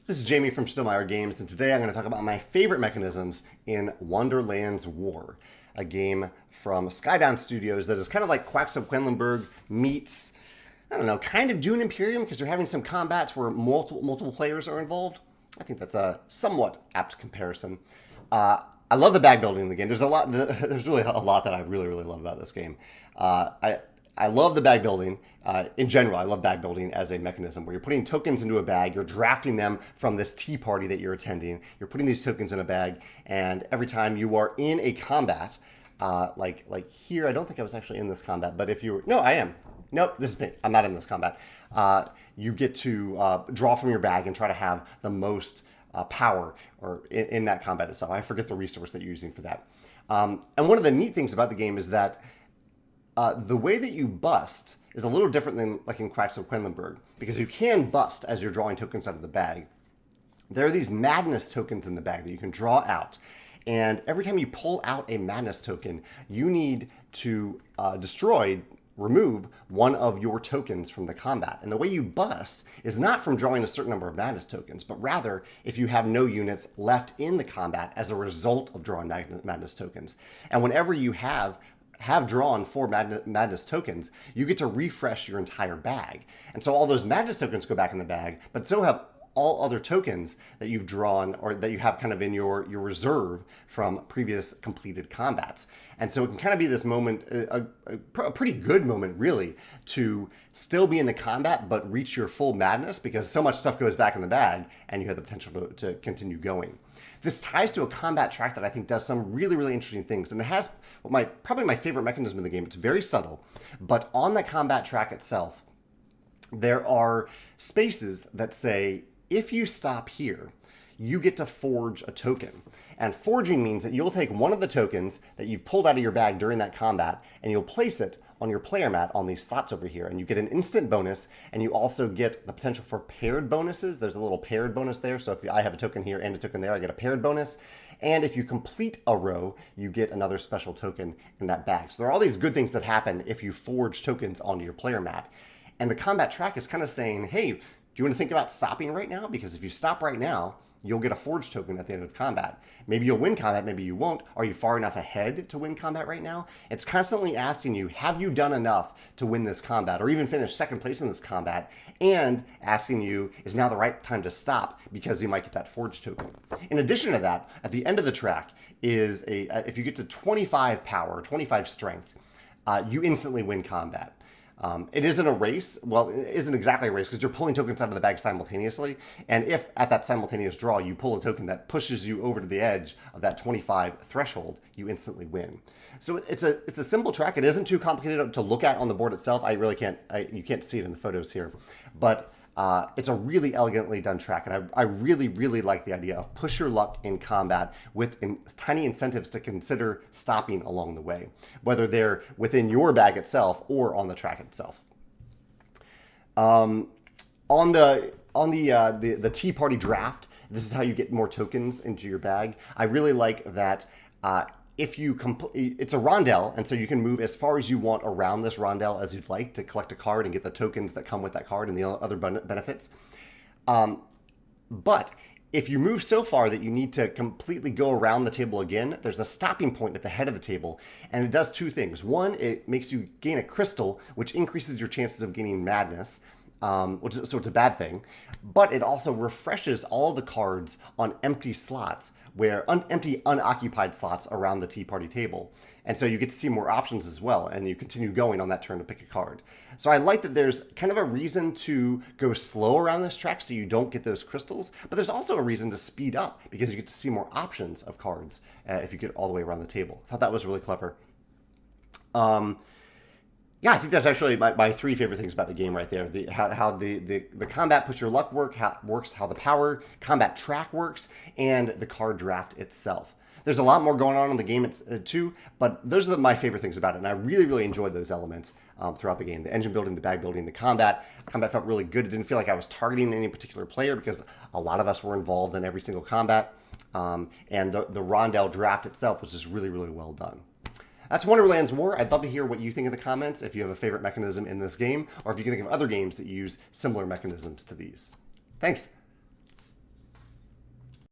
This is Jamey from Stillmeyer Games, and today I'm going to talk about my favorite mechanisms in Wonderland's War, a game from Skybound Studios that is kind of like Quacks of Quedlinburg meets, I don't know, kind of Dune Imperium, because you're having some combats where multiple players are involved. I think that's a somewhat apt comparison. I love the bag building in the game. There's really a lot that I really love about this game. I love the bag building. In general, I love bag building as a mechanism where you're putting tokens into a bag, you're drafting them from this tea party that you're attending, you're putting these tokens in a bag, and every time you are in a combat, like here, I don't think I was actually in this combat, but if you were, no, I am. Nope, this is me. I'm not in this combat. You get to draw from your bag and try to have the most power or in that combat itself. I forget the resource that you're using for that. And one of the neat things about the game is that the way that you bust is a little different than like in Quacks of Quedlinburg, because you can bust as you're drawing tokens out of the bag. There are these madness tokens in the bag that you can draw out. And every time you pull out a madness token, you need to remove one of your tokens from the combat. And the way you bust is not from drawing a certain number of madness tokens, but rather if you have no units left in the combat as a result of drawing madness tokens. And whenever you have drawn 4 madness tokens, you get to refresh your entire bag. And so all those madness tokens go back in the bag, but so have all other tokens that you've drawn or that you have kind of in your reserve from previous completed combats. And so it can kind of be this moment, a pretty good moment really, to still be in the combat but reach your full madness, because so much stuff goes back in the bag and you have the potential to continue going. This ties to a combat track that I think does some really interesting things, and it has probably my favorite mechanism in the game. It's very subtle, but on the combat track itself, there are spaces that say, if you stop here, you get to forge a token. And forging means that you'll take one of the tokens that you've pulled out of your bag during that combat, and you'll place it on your player mat on these slots over here, and you get an instant bonus, and you also get the potential for paired bonuses. There's a little paired bonus there, so if I have a token here and a token there, I get a paired bonus. And if you complete a row, you get another special token in that bag. So there are all these good things that happen if you forge tokens onto your player mat. And the combat track is kind of saying, hey, do you want to think about stopping right now? Because if you stop right now, you'll get a forge token at the end of combat. Maybe you'll win combat, maybe you won't. Are you far enough ahead to win combat right now? It's constantly asking you, have you done enough to win this combat or even finish second place in this combat? And asking you, is now the right time to stop because you might get that forge token. In addition to that, at the end of the track is if you get to 25 power, 25 strength, you instantly win combat. It isn't a race. Well, it isn't exactly a race because you're pulling tokens out of the bag simultaneously. And if at that simultaneous draw you pull a token that pushes you over to the edge of that 25 threshold, you instantly win. So it's a simple track. It isn't too complicated to look at on the board itself. I really can't. You can't see it in the photos here, but it's a really elegantly done track, and I really like the idea of push your luck in combat with tiny incentives to consider stopping along the way, whether they're within your bag itself or on the track itself. On the Tea Party draft, this is how you get more tokens into your bag. I really like that. If you it's a rondel, and so you can move as far as you want around this rondel as you'd like to collect a card and get the tokens that come with that card and the other benefits. But if you move so far that you need to completely go around the table again, there's a stopping point at the head of the table, and it does two things. One, it makes you gain a crystal, which increases your chances of gaining madness, so it's a bad thing. But it also refreshes all the cards on empty slots, empty unoccupied slots around the Tea Party table. And so you get to see more options as well, and you continue going on that turn to pick a card. So I like that there's kind of a reason to go slow around this track so you don't get those crystals, but there's also a reason to speed up because you get to see more options of cards if you get all the way around the table. I thought that was really clever. Yeah, I think that's actually my 3 favorite things about the game right there. How the combat push your luck works, how the power combat track works, and the card draft itself. There's a lot more going on in the game too, but those are my favorite things about it, and I really enjoyed those elements throughout the game. The engine building, the bag building, the combat. Combat felt really good. It didn't feel like I was targeting any particular player because a lot of us were involved in every single combat. And the rondel draft itself was just really well done. That's Wonderland's War. I'd love to hear what you think in the comments, if you have a favorite mechanism in this game, or if you can think of other games that use similar mechanisms to these. Thanks.